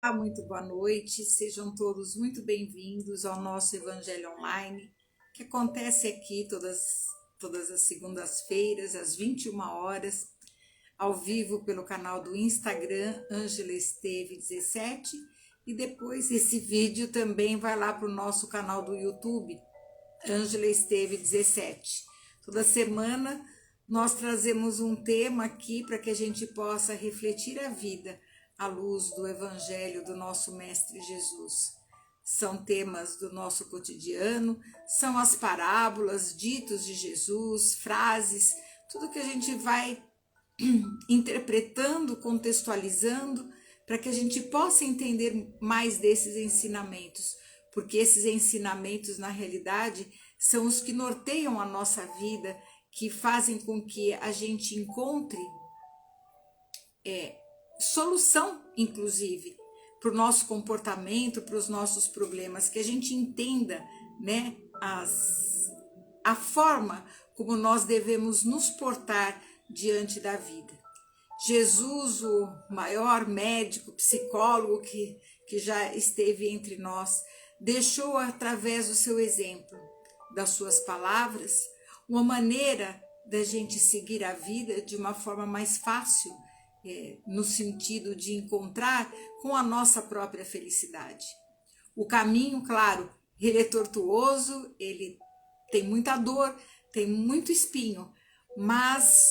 Muito boa noite, sejam todos muito bem-vindos ao nosso Evangelho Online, que acontece aqui todas as segundas-feiras, às 21 horas, ao vivo pelo canal do Instagram, Ângela Esteve 17, e depois esse vídeo também vai lá para o nosso canal do YouTube, Ângela Esteve 17. Toda semana nós trazemos um tema aqui para que a gente possa refletir a vida à luz do Evangelho do nosso Mestre Jesus. São temas do nosso cotidiano, são as parábolas, ditos de Jesus, frases, tudo que a gente vai interpretando, contextualizando, para que a gente possa entender mais desses ensinamentos, porque esses ensinamentos, na realidade, são os que norteiam a nossa vida, que fazem com que a gente encontre solução, inclusive, para o nosso comportamento, para os nossos problemas, que a gente entenda, né, a forma como nós devemos nos portar diante da vida. Jesus, o maior médico, psicólogo que já esteve entre nós, deixou através do seu exemplo, das suas palavras, uma maneira da gente seguir a vida de uma forma mais fácil, no sentido de encontrar com a nossa própria felicidade. O caminho, claro, ele é tortuoso, ele tem muita dor, tem muito espinho, mas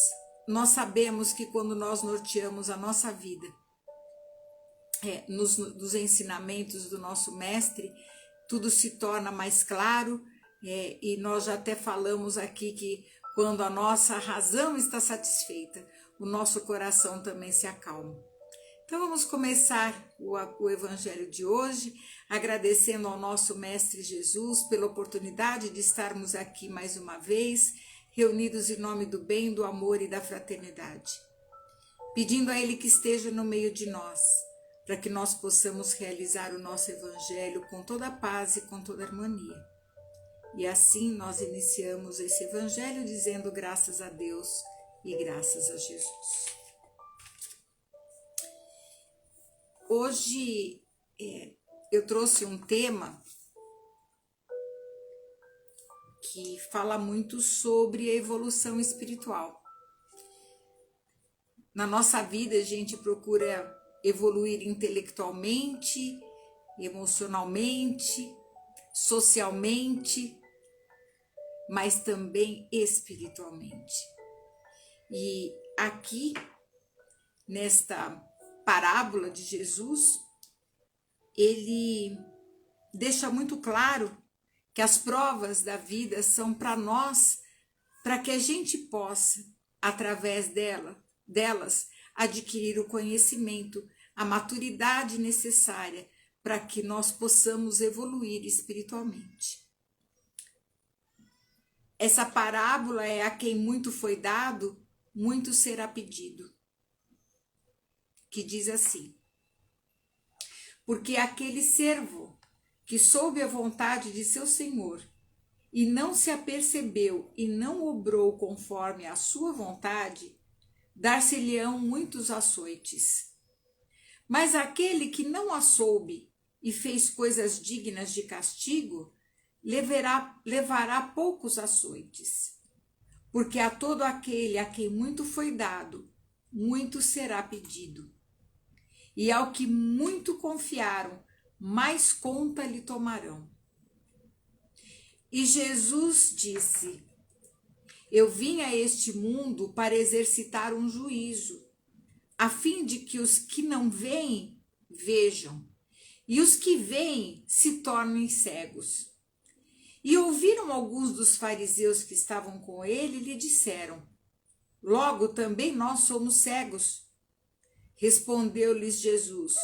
nós sabemos que quando nós norteamos a nossa vida nos ensinamentos do nosso mestre, tudo se torna mais claro, e nós já até falamos aqui que quando a nossa razão está satisfeita, o nosso coração também se acalma. Então vamos começar o Evangelho de hoje, agradecendo ao nosso Mestre Jesus pela oportunidade de estarmos aqui mais uma vez, reunidos em nome do bem, do amor e da fraternidade. Pedindo a Ele que esteja no meio de nós, para que nós possamos realizar o nosso Evangelho com toda a paz e com toda a harmonia. E assim nós iniciamos esse Evangelho dizendo graças a Deus e graças a Jesus. Hoje eu trouxe um tema que fala muito sobre a evolução espiritual. Na nossa vida a gente procura evoluir intelectualmente, emocionalmente, socialmente, mas também espiritualmente. E aqui, nesta parábola de Jesus, ele deixa muito claro que as provas da vida são para nós, para que a gente possa, através delas, adquirir o conhecimento, a maturidade necessária para que nós possamos evoluir espiritualmente. Essa parábola é: a quem muito foi dado, muito será pedido. Que diz assim: porque aquele servo que soube a vontade de seu senhor e não se apercebeu e não obrou conforme a sua vontade, dar-se-lhe-ão muitos açoites. Mas aquele que não a soube e fez coisas dignas de castigo, levará poucos açoites. Porque a todo aquele a quem muito foi dado, muito será pedido. E ao que muito confiaram, mais conta lhe tomarão. E Jesus disse: eu vim a este mundo para exercitar um juízo, a fim de que os que não veem, vejam, e os que veem se tornem cegos. E ouviram alguns dos fariseus que estavam com ele e lhe disseram: logo também nós somos cegos. Respondeu-lhes Jesus: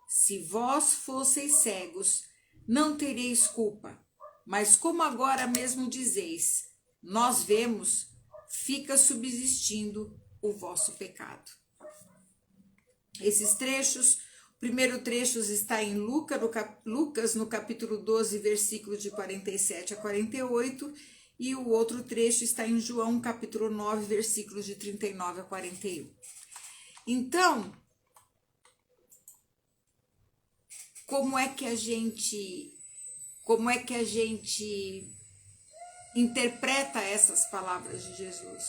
se vós fosseis cegos, não tereis culpa. Mas como agora mesmo dizeis: nós vemos, fica subsistindo o vosso pecado. Esses trechos, o primeiro trecho está em Lucas, no capítulo 12, versículos de 47 a 48, e o outro trecho está em João, capítulo 9, versículos de 39 a 41. Então, como é que a gente interpreta essas palavras de Jesus?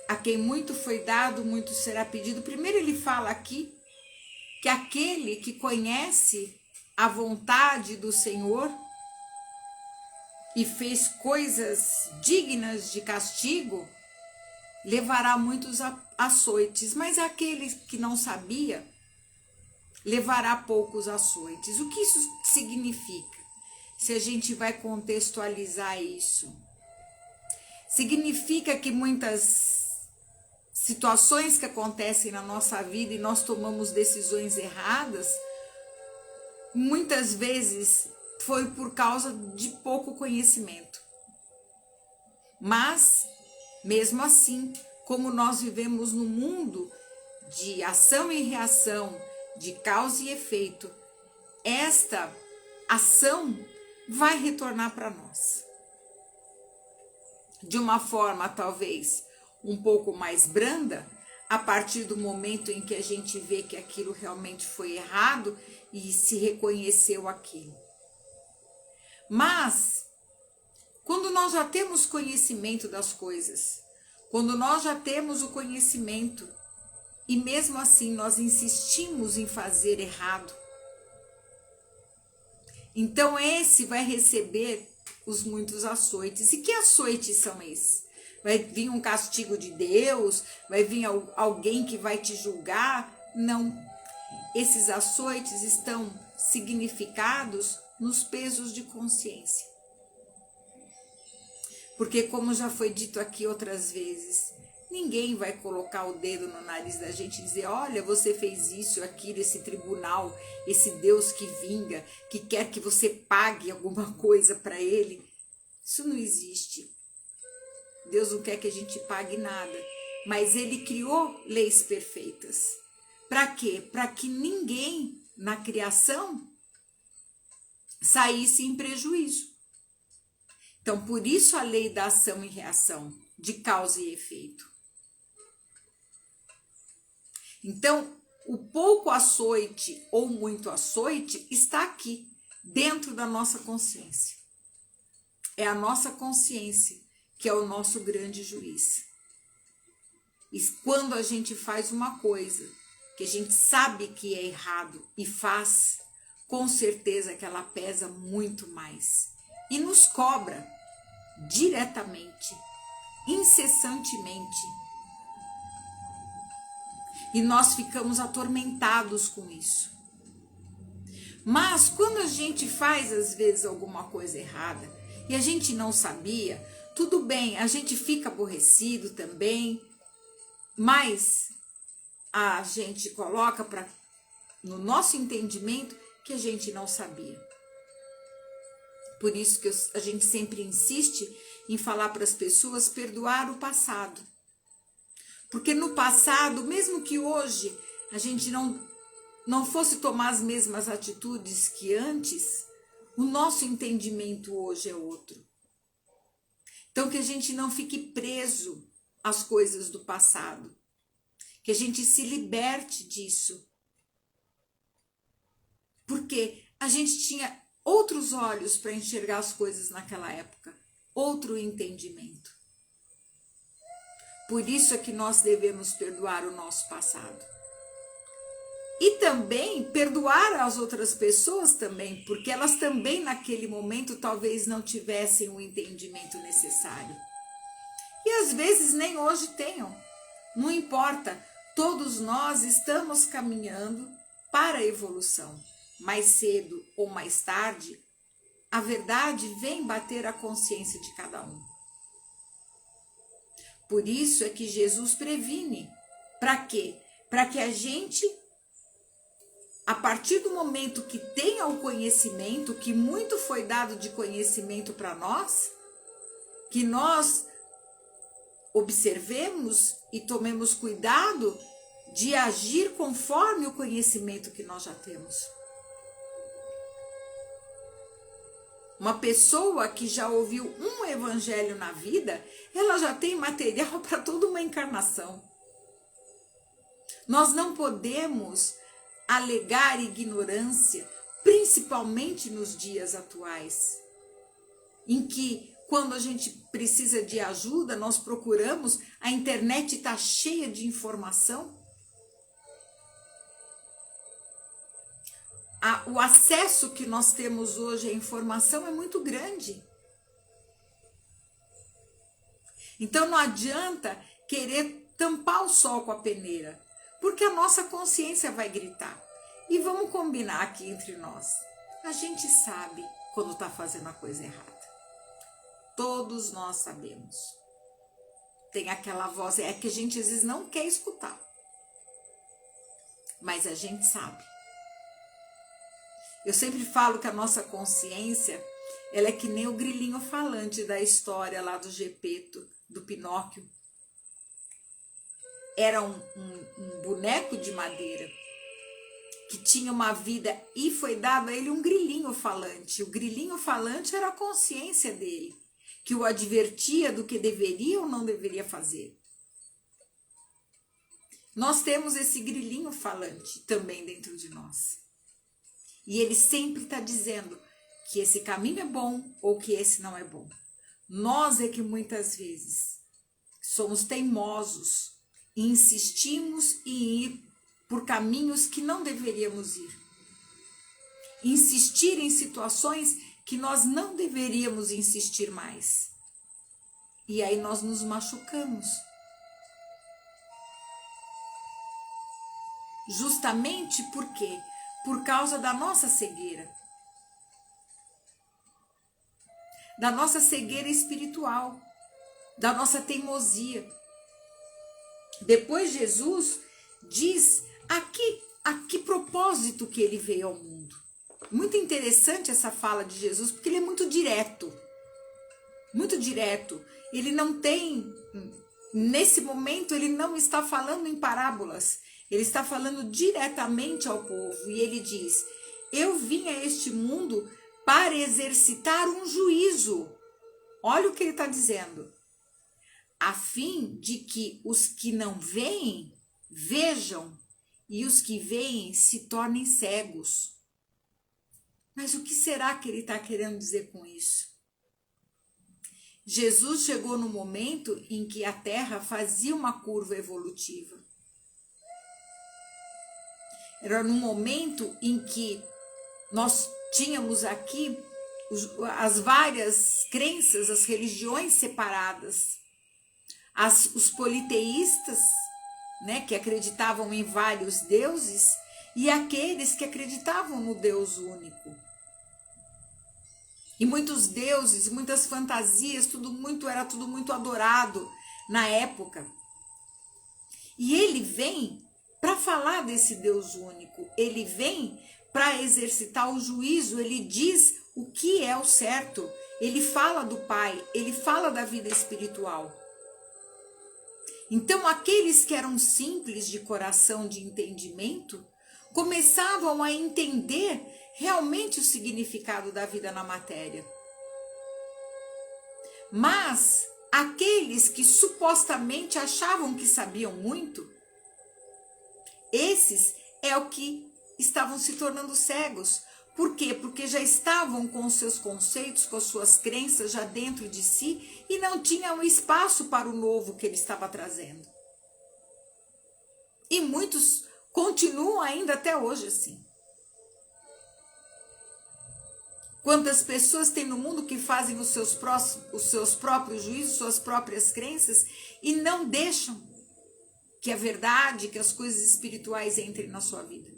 A quem muito foi dado, muito será pedido. Primeiro ele fala aqui que aquele que conhece a vontade do Senhor e fez coisas dignas de castigo, levará muitos açoites, mas aquele que não sabia, levará poucos açoites. O que isso significa? Se a gente vai contextualizar isso, significa que muitas situações que acontecem na nossa vida e nós tomamos decisões erradas, muitas vezes foi por causa de pouco conhecimento. Mas, mesmo assim, como nós vivemos num mundo de ação e reação, de causa e efeito, esta ação vai retornar para nós. De uma forma talvez um pouco mais branda, a partir do momento em que a gente vê que aquilo realmente foi errado e se reconheceu aquilo. Mas, quando nós já temos conhecimento das coisas, quando nós já temos o conhecimento e mesmo assim nós insistimos em fazer errado, então esse vai receber os muitos açoites. E que açoites são esses? Vai vir um castigo de Deus? Vai vir alguém que vai te julgar? Não. Esses açoites estão significados nos pesos de consciência. Porque, como já foi dito aqui outras vezes, ninguém vai colocar o dedo no nariz da gente e dizer: olha, você fez isso, aquilo, esse tribunal, esse Deus que vinga, que quer que você pague alguma coisa para ele. Isso não existe. Deus não quer que a gente pague nada, mas ele criou leis perfeitas. Para quê? Para que ninguém na criação saísse em prejuízo. Então, por isso a lei da ação e reação, de causa e efeito. Então, o pouco açoite ou muito açoite está aqui, dentro da nossa consciência. É a nossa consciência que é o nosso grande juiz. E quando a gente faz uma coisa que a gente sabe que é errado e faz, com certeza que ela pesa muito mais. E nos cobra diretamente, incessantemente. E nós ficamos atormentados com isso. Mas quando a gente faz, às vezes, alguma coisa errada e a gente não sabia, tudo bem, a gente fica aborrecido também, mas a gente coloca no nosso entendimento que a gente não sabia. Por isso que a gente sempre insiste em falar para as pessoas perdoar o passado. Porque no passado, mesmo que hoje a gente não fosse tomar as mesmas atitudes que antes, o nosso entendimento hoje é outro. Então, que a gente não fique preso às coisas do passado. Que a gente se liberte disso. Porque a gente tinha outros olhos para enxergar as coisas naquela época. Outro entendimento. Por isso é que nós devemos perdoar o nosso passado. E também perdoar as outras pessoas também, porque elas também naquele momento talvez não tivessem o entendimento necessário. E às vezes nem hoje tenham. Não importa, todos nós estamos caminhando para a evolução. Mais cedo ou mais tarde, a verdade vem bater a consciência de cada um. Por isso é que Jesus previne. Para quê? Para que a gente, a partir do momento que tenha o conhecimento, que muito foi dado de conhecimento para nós, que nós observemos e tomemos cuidado de agir conforme o conhecimento que nós já temos. Uma pessoa que já ouviu um evangelho na vida, ela já tem material para toda uma encarnação. Nós não podemos alegar ignorância, principalmente nos dias atuais, em que quando a gente precisa de ajuda, nós procuramos, a internet está cheia de informação. O acesso que nós temos hoje à informação é muito grande. Então não adianta querer tampar o sol com a peneira, porque a nossa consciência vai gritar. E vamos combinar aqui entre nós. A gente sabe quando está fazendo a coisa errada. Todos nós sabemos. Tem aquela voz, que a gente às vezes não quer escutar. Mas a gente sabe. Eu sempre falo que a nossa consciência, ela é que nem o grilinho falante da história lá do Gepeto, do Pinóquio. Era um boneco de madeira que tinha uma vida e foi dado a ele um grilinho falante. O grilinho falante era a consciência dele, que o advertia do que deveria ou não deveria fazer. Nós temos esse grilinho falante também dentro de nós. E ele sempre está dizendo que esse caminho é bom ou que esse não é bom. Nós é que muitas vezes somos teimosos e insistimos em ir por caminhos que não deveríamos ir. Insistir em situações que nós não deveríamos insistir mais. E aí nós nos machucamos. Justamente por quê? Por causa da nossa cegueira. Da nossa cegueira espiritual. Da nossa teimosia. Depois Jesus diz a que propósito que ele veio ao mundo. Muito interessante essa fala de Jesus, porque ele é muito direto. Muito direto. Ele não tem, nesse momento, ele não está falando em parábolas. Ele está falando diretamente ao povo. E ele diz, eu vim a este mundo para exercitar um juízo. Olha o que ele está dizendo. A fim de que os que não veem, vejam, e os que veem se tornem cegos. Mas o que será que ele está querendo dizer com isso? Jesus chegou no momento em que a Terra fazia uma curva evolutiva. Era no momento em que nós tínhamos aqui as várias crenças, as religiões separadas. Os politeístas, né, que acreditavam em vários deuses, e aqueles que acreditavam no Deus único. E muitos deuses, muitas fantasias, era tudo muito adorado na época. E ele vem para falar desse Deus único. Ele vem para exercitar o juízo. Ele diz o que é o certo. Ele fala do Pai. Ele fala da vida espiritual. Então, aqueles que eram simples de coração, de entendimento, começavam a entender realmente o significado da vida na matéria. Mas aqueles que supostamente achavam que sabiam muito, esses é o que estavam se tornando cegos. Por quê? Porque já estavam com os seus conceitos, com as suas crenças já dentro de si e não tinham espaço para o novo que ele estava trazendo. E muitos continuam ainda até hoje assim. Quantas pessoas tem no mundo que fazem os seus próprios juízos, suas próprias crenças e não deixam que a verdade, que as coisas espirituais entrem na sua vida.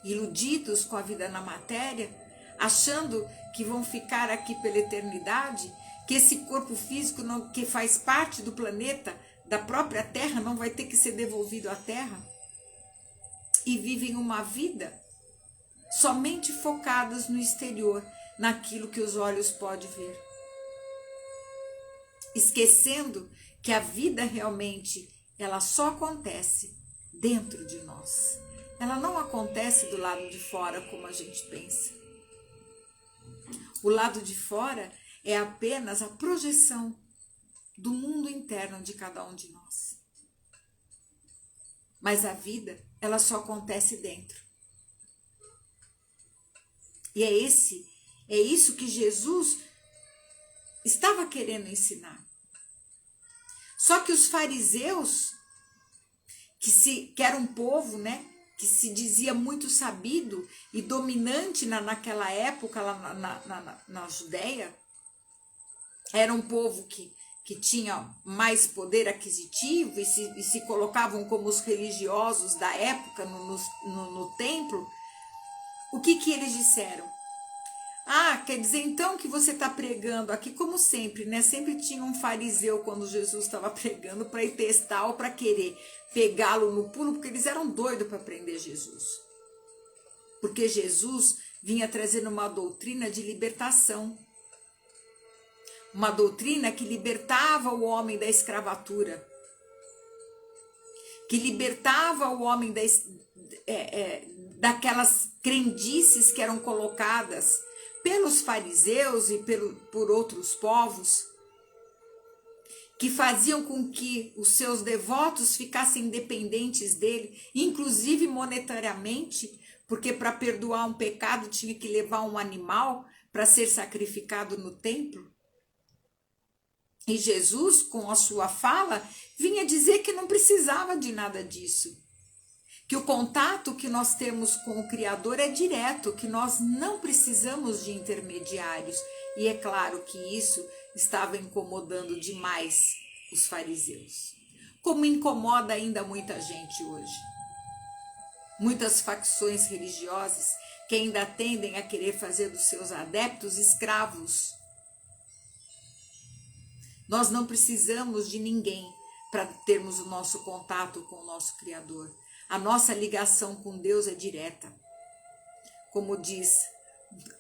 Iludidos com a vida na matéria, achando que vão ficar aqui pela eternidade, que esse corpo físico que faz parte do planeta, da própria Terra, não vai ter que ser devolvido à Terra. E vivem uma vida somente focadas no exterior, naquilo que os olhos podem ver. Esquecendo que a vida realmente, ela só acontece dentro de nós. Ela não acontece do lado de fora como a gente pensa. O lado de fora é apenas a projeção do mundo interno de cada um de nós. Mas a vida ela só acontece dentro. E é isso que Jesus estava querendo ensinar. Só que os fariseus, que era um povo, né, que se dizia muito sabido e dominante naquela época lá na Judéia, era um povo que tinha mais poder aquisitivo e se colocavam como os religiosos da época no templo. O que eles disseram? Ah, quer dizer então que você está pregando aqui, como sempre, né? Sempre tinha um fariseu quando Jesus estava pregando para ir testar ou para querer pegá-lo no pulo, porque eles eram doidos para prender Jesus. Porque Jesus vinha trazendo uma doutrina de libertação. Uma doutrina que libertava o homem da escravatura. Que libertava o homem daquelas crendices que eram colocadas pelos fariseus e por outros povos, que faziam com que os seus devotos ficassem dependentes dele, inclusive monetariamente, porque para perdoar um pecado tinha que levar um animal para ser sacrificado no templo. E Jesus, com a sua fala, vinha dizer que não precisava de nada disso. Que o contato que nós temos com o Criador é direto, que nós não precisamos de intermediários. E é claro que isso estava incomodando demais os fariseus. Como incomoda ainda muita gente hoje. Muitas facções religiosas que ainda tendem a querer fazer dos seus adeptos escravos. Nós não precisamos de ninguém para termos o nosso contato com o nosso Criador. A nossa ligação com Deus é direta. Como diz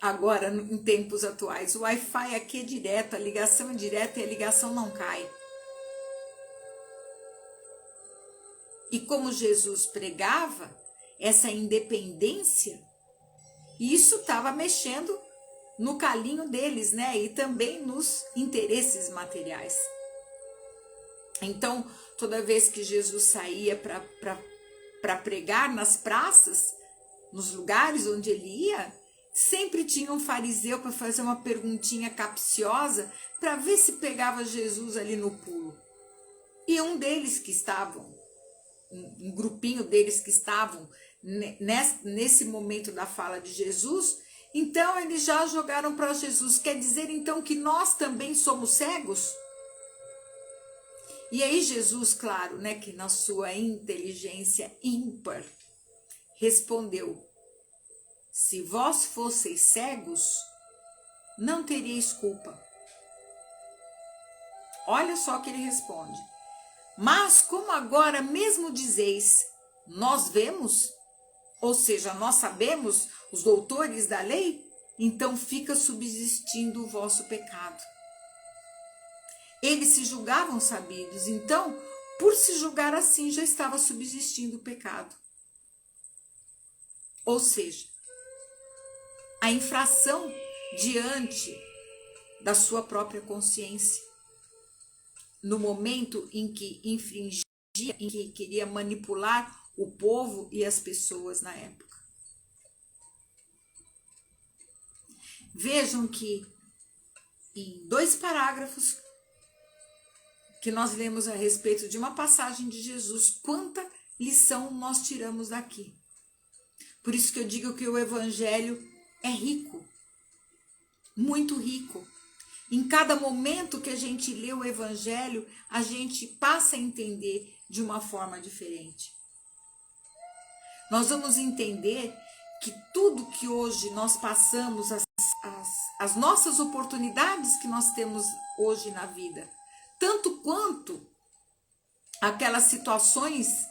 agora em tempos atuais, o Wi-Fi aqui é direto, a ligação é direta e a ligação não cai. E como Jesus pregava essa independência, isso estava mexendo no calinho deles, né? E também nos interesses materiais. Então, toda vez que Jesus saía para pregar nas praças, nos lugares onde ele ia, sempre tinha um fariseu para fazer uma perguntinha capciosa para ver se pegava Jesus ali no pulo. E um grupinho deles que estavam nesse momento da fala de Jesus, então eles já jogaram para Jesus. Quer dizer então que nós também somos cegos? E aí Jesus, claro, né, que na sua inteligência ímpar, respondeu: se vós fosseis cegos, não teríeis culpa. Olha só o que ele responde. Mas como agora mesmo dizeis, nós vemos, ou seja, nós sabemos, os doutores da lei, então fica subsistindo o vosso pecado. Eles se julgavam sabidos, então, por se julgar assim, já estava subsistindo o pecado. Ou seja, a infração diante da sua própria consciência, no momento em que infringia, em que queria manipular o povo e as pessoas na época. Vejam que em 2 parágrafos que nós lemos a respeito de uma passagem de Jesus, quanta lição nós tiramos daqui. Por isso que eu digo que o Evangelho é rico, muito rico. Em cada momento que a gente lê o Evangelho, a gente passa a entender de uma forma diferente. Nós vamos entender que tudo que hoje nós passamos, as nossas oportunidades que nós temos hoje na vida, tanto quanto aquelas situações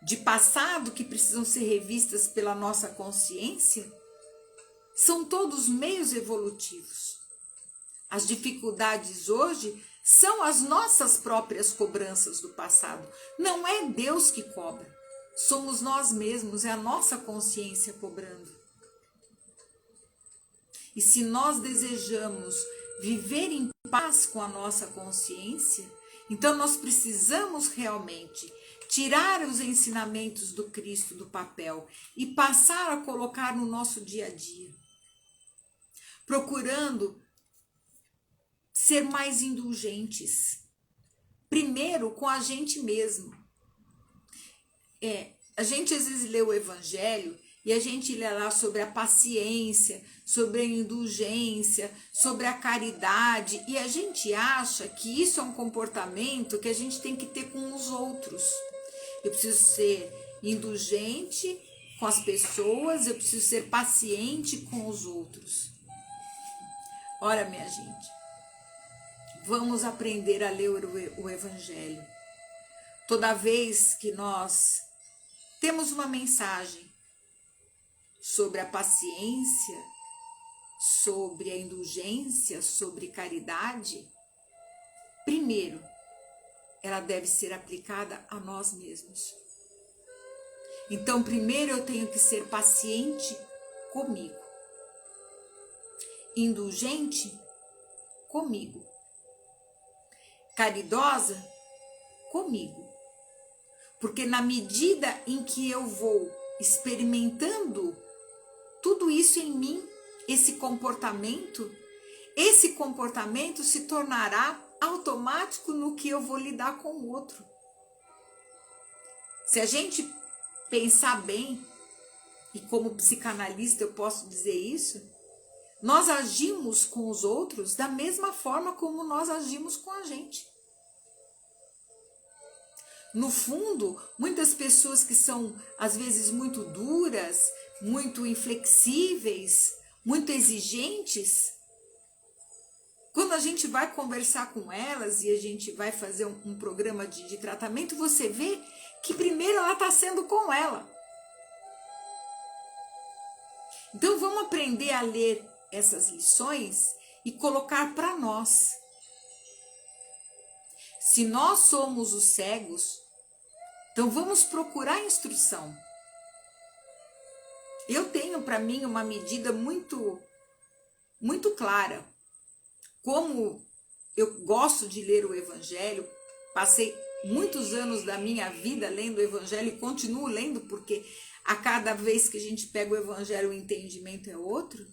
de passado que precisam ser revistas pela nossa consciência, são todos meios evolutivos. As dificuldades hoje são as nossas próprias cobranças do passado. Não é Deus que cobra, somos nós mesmos, é a nossa consciência cobrando. E se nós desejamos viver em paz com a nossa consciência, então nós precisamos realmente tirar os ensinamentos do Cristo do papel e passar a colocar no nosso dia a dia, procurando ser mais indulgentes, primeiro com a gente mesmo. A gente às vezes lê o Evangelho e a gente lê lá sobre a paciência, sobre a indulgência, sobre a caridade, e a gente acha que isso é um comportamento que a gente tem que ter com os outros. Eu preciso ser indulgente com as pessoas, eu preciso ser paciente com os outros. Ora, minha gente, vamos aprender a ler o Evangelho. Toda vez que nós temos uma mensagem sobre a paciência, sobre a indulgência, sobre caridade, primeiro, ela deve ser aplicada a nós mesmos. Então, primeiro eu tenho que ser paciente comigo, indulgente comigo, caridosa comigo. Porque na medida em que eu vou experimentando tudo isso em mim, esse comportamento se tornará automático no que eu vou lidar com o outro. Se a gente pensar bem, e como psicanalista eu posso dizer isso, nós agimos com os outros da mesma forma como nós agimos com a gente. No fundo, muitas pessoas que são às vezes muito duras, muito inflexíveis, muito exigentes, quando a gente vai conversar com elas e a gente vai fazer um programa de tratamento, você vê que primeiro ela está sendo com ela. Então vamos aprender a ler essas lições e colocar para nós. Se nós somos os cegos, então vamos procurar instrução. Eu tenho para mim uma medida muito clara. Como eu gosto de ler o Evangelho, passei muitos anos da minha vida lendo o Evangelho e continuo lendo, porque a cada vez que a gente pega o Evangelho o entendimento é outro.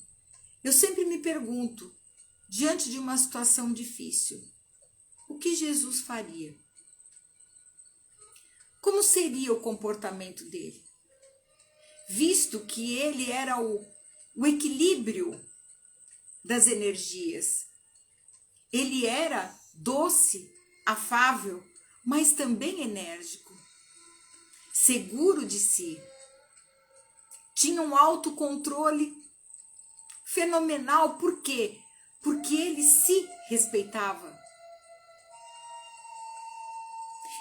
Eu sempre me pergunto, diante de uma situação difícil, o que Jesus faria? Como seria o comportamento dele? Visto que ele era o equilíbrio das energias. Ele era doce, afável, mas também enérgico, seguro de si. Tinha um autocontrole fenomenal. Por quê? Porque ele se respeitava.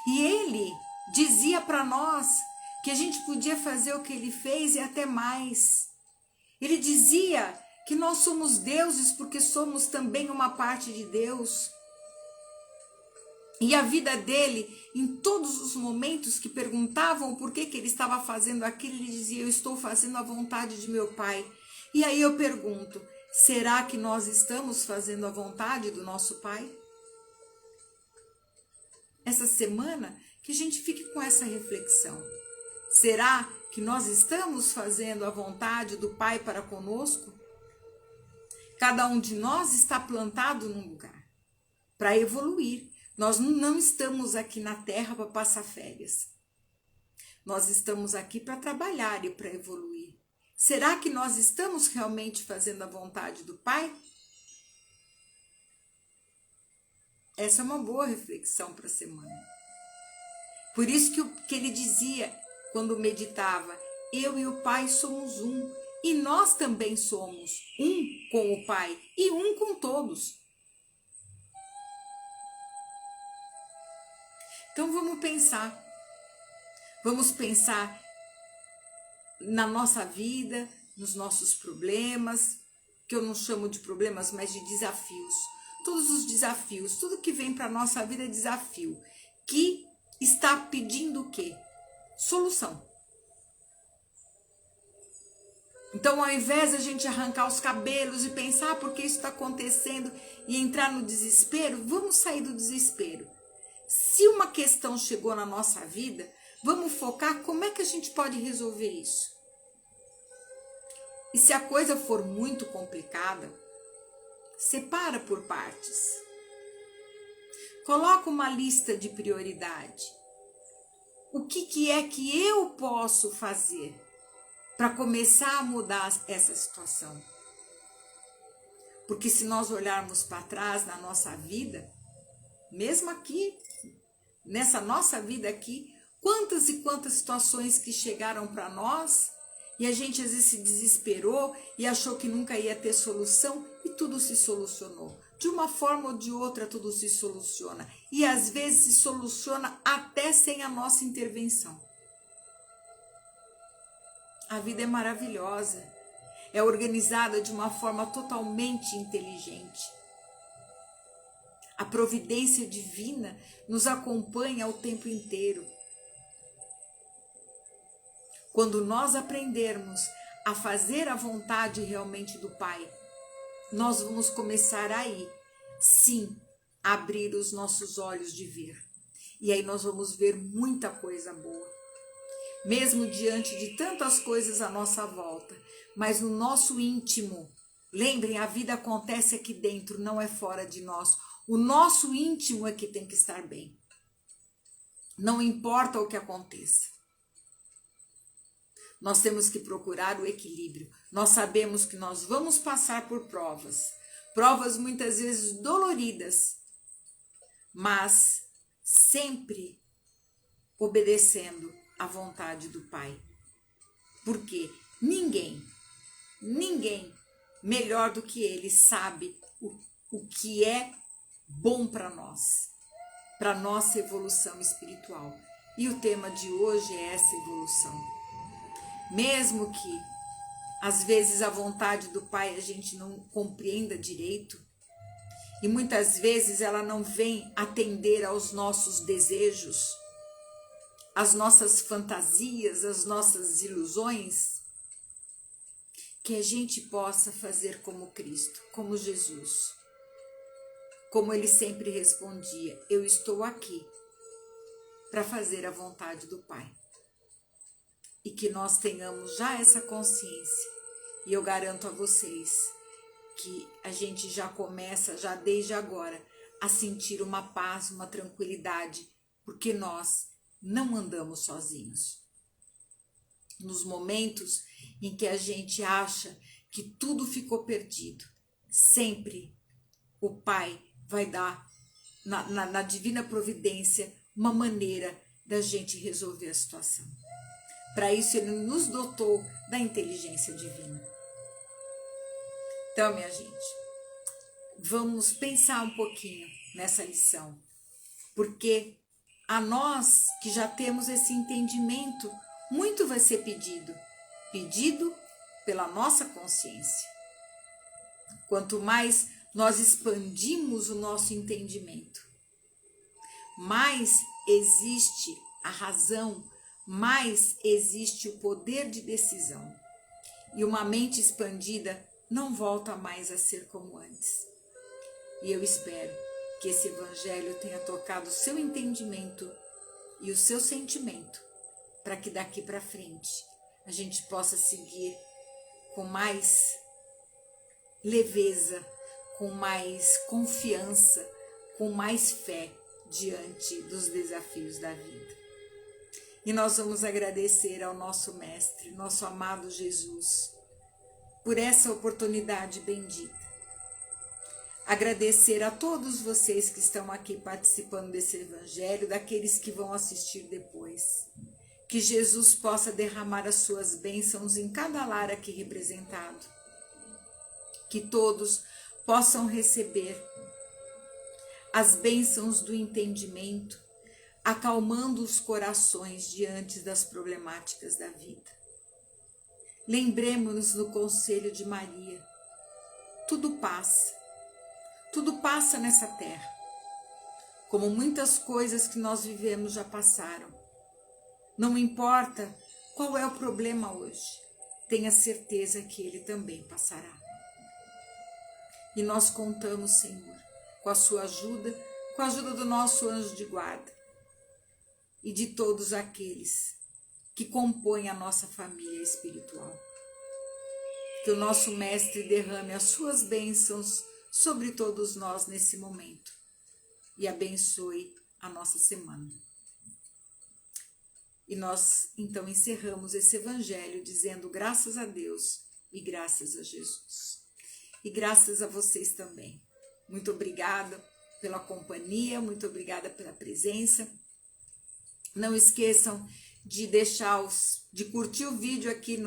E ele dizia para nós que a gente podia fazer o que ele fez e até mais. Ele dizia que nós somos deuses porque somos também uma parte de Deus. E a vida dele, em todos os momentos que perguntavam por que ele estava fazendo aquilo, ele dizia, eu estou fazendo a vontade de meu Pai. E aí eu pergunto, será que nós estamos fazendo a vontade do nosso Pai? Essa semana, que a gente fique com essa reflexão. Será que nós estamos fazendo a vontade do Pai para conosco? Cada um de nós está plantado num lugar para evoluir. Nós não estamos aqui na Terra para passar férias. Nós estamos aqui para trabalhar e para evoluir. Será que nós estamos realmente fazendo a vontade do Pai? Essa é uma boa reflexão para a semana. Por isso que ele dizia, quando meditava, eu e o Pai somos um. E nós também somos um com o Pai e um com todos. Então vamos pensar. Vamos pensar na nossa vida, nos nossos problemas, que eu não chamo de problemas, mas de desafios. Todos os desafios, tudo que vem para a nossa vida é desafio. Que está pedindo o quê? Solução. Então, ao invés de a gente arrancar os cabelos e pensar por que isso está acontecendo e entrar no desespero, vamos sair do desespero. Se uma questão chegou na nossa vida, Vamos focar como é que a gente pode resolver isso. E se a coisa for muito complicada, separa por partes. Coloca uma lista de prioridade. O que é que eu posso fazer para começar a mudar essa situação? Porque se nós olharmos para trás na nossa vida, mesmo aqui, nessa nossa vida aqui, quantas e quantas situações que chegaram para nós e a gente às vezes se desesperou e achou que nunca ia ter solução e tudo se solucionou. De uma forma ou de outra tudo se soluciona e às vezes se soluciona até sem a nossa intervenção. A vida é maravilhosa, é organizada de uma forma totalmente inteligente. A providência divina nos acompanha o tempo inteiro. Quando nós aprendermos a fazer a vontade realmente do Pai, nós vamos começar aí, sim, a abrir os nossos olhos de ver. E aí nós vamos ver muita coisa boa. Mesmo diante de tantas coisas à nossa volta, mas no nosso íntimo, lembrem, a vida acontece aqui dentro, não é fora de nós. O nosso íntimo é que tem que estar bem. Não importa o que aconteça. Nós temos que procurar o equilíbrio. Nós sabemos que nós vamos passar por provas muitas vezes doloridas, mas sempre obedecendo à vontade do Pai. Porque ninguém melhor do que Ele sabe o que é bom para nós, para nossa evolução espiritual. E o tema de hoje é essa evolução. Mesmo que, às vezes, a vontade do Pai a gente não compreenda direito, e muitas vezes ela não vem atender aos nossos desejos, às nossas fantasias, às nossas ilusões, que a gente possa fazer como Cristo, como Jesus. Como Ele sempre respondia, eu estou aqui para fazer a vontade do Pai. E que nós tenhamos já essa consciência. E eu garanto a vocês que a gente já começa, já desde agora, a sentir uma paz, uma tranquilidade, porque nós não andamos sozinhos. Nos momentos em que a gente acha que tudo ficou perdido, sempre o Pai vai dar, na divina providência, uma maneira da gente resolver a situação. Para isso, Ele nos dotou da inteligência divina. Então, minha gente, vamos pensar um pouquinho nessa lição. Porque a nós que já temos esse entendimento, muito vai ser pedido pela nossa consciência. Quanto mais nós expandimos o nosso entendimento, mais existe a razão, mais existe o poder de decisão. E uma mente expandida não volta mais a ser como antes. E eu espero que esse evangelho tenha tocado o seu entendimento e o seu sentimento, para que daqui para frente a gente possa seguir com mais leveza, com mais confiança, com mais fé diante dos desafios da vida. E nós vamos agradecer ao nosso Mestre, nosso amado Jesus, por essa oportunidade bendita. Agradecer a todos vocês que estão aqui participando desse evangelho, daqueles que vão assistir depois. Que Jesus possa derramar as suas bênçãos em cada lar aqui representado. Que todos possam receber as bênçãos do entendimento, acalmando os corações diante das problemáticas da vida. Lembremos-nos do conselho de Maria. Tudo passa nessa terra. Como muitas coisas que nós vivemos já passaram. Não importa qual é o problema hoje, tenha certeza que ele também passará. E nós contamos, Senhor, com a sua ajuda, com a ajuda do nosso anjo de guarda, e de todos aqueles que compõem a nossa família espiritual. Que o nosso Mestre derrame as suas bênçãos sobre todos nós nesse momento e abençoe a nossa semana. E nós então encerramos esse evangelho dizendo graças a Deus e graças a Jesus. E graças a vocês também. Muito obrigada pela companhia, muito obrigada pela presença. Não esqueçam de de curtir o vídeo aqui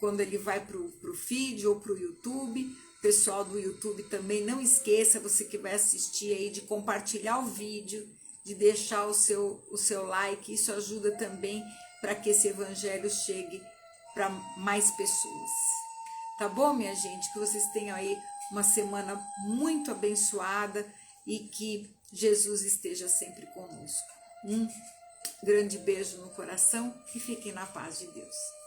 quando ele vai para o feed ou para o YouTube. Pessoal do YouTube também, não esqueça, você que vai assistir aí, de compartilhar o vídeo, de deixar o seu like. Isso ajuda também para que esse evangelho chegue para mais pessoas. Tá bom, minha gente? Que vocês tenham aí uma semana muito abençoada e que Jesus esteja sempre conosco. Um grande beijo no coração e fiquem na paz de Deus.